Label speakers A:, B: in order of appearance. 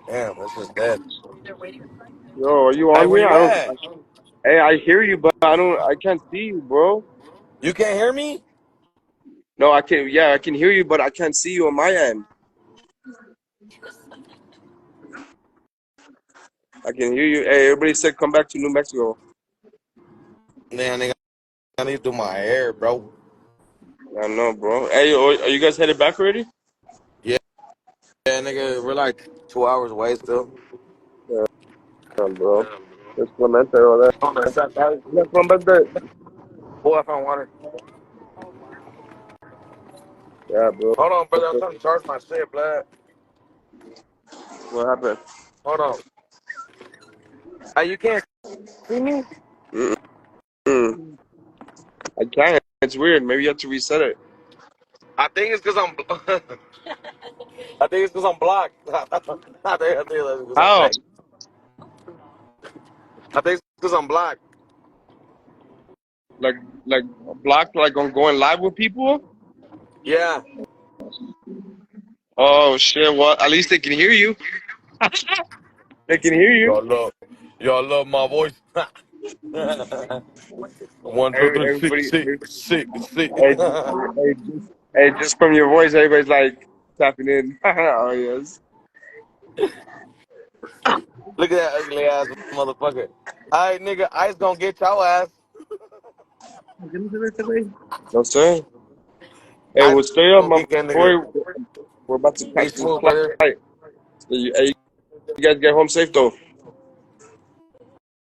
A: Damn, this is dead.
B: Yo, are you
A: Hey,
B: on
A: where
B: here?
A: you at?
B: Hey, I hear you, but I can't see you, bro.
A: You can't hear me?
B: No, I can. Yeah, I can hear you, but I can't see you on my end. I can hear you. Hey, everybody said come back to New Mexico.
A: Man, nigga, I need to do my hair, bro.
B: I know, bro. Hey, are you guys headed back already?
A: Yeah, yeah, nigga, we're like 2 hours away still.
B: Yeah, bro. It's Clemente or that.
A: Oh, that's that bad.
B: Yeah, Clemente.
A: Boy, I found water.
B: Yeah, bro.
A: Hold on, brother. I'm trying to charge my shit, blood.
B: What happened?
A: Hold on. Hey, you can't see me?
B: Mm-mm. I can't. It's weird. Maybe you have to reset it.
A: I think it's because I'm. I think it's because I'm blocked. I think it's because I'm
B: How?
A: fake. I think it's because I'm blocked.
B: Like, like blocked? Like on going live with people?
A: Yeah.
B: Oh shit! Well, at least they can hear you. They can hear you.
A: Y'all love my voice. One, two, three,
B: Everybody,
A: six.
B: hey, just from your voice, everybody's like tapping in. Oh yes.
A: Look at that ugly ass motherfucker. All right, nigga, Ice gonna get your ass.
B: No sir. Hey,
A: Ice
B: well, stay up,
A: gonna
B: my
A: kick that
B: boy.
A: nigga.
B: We're about to
A: Be
B: catch this
A: smooth,
B: flight.
A: brother.
B: Hey, you guys get home safe though.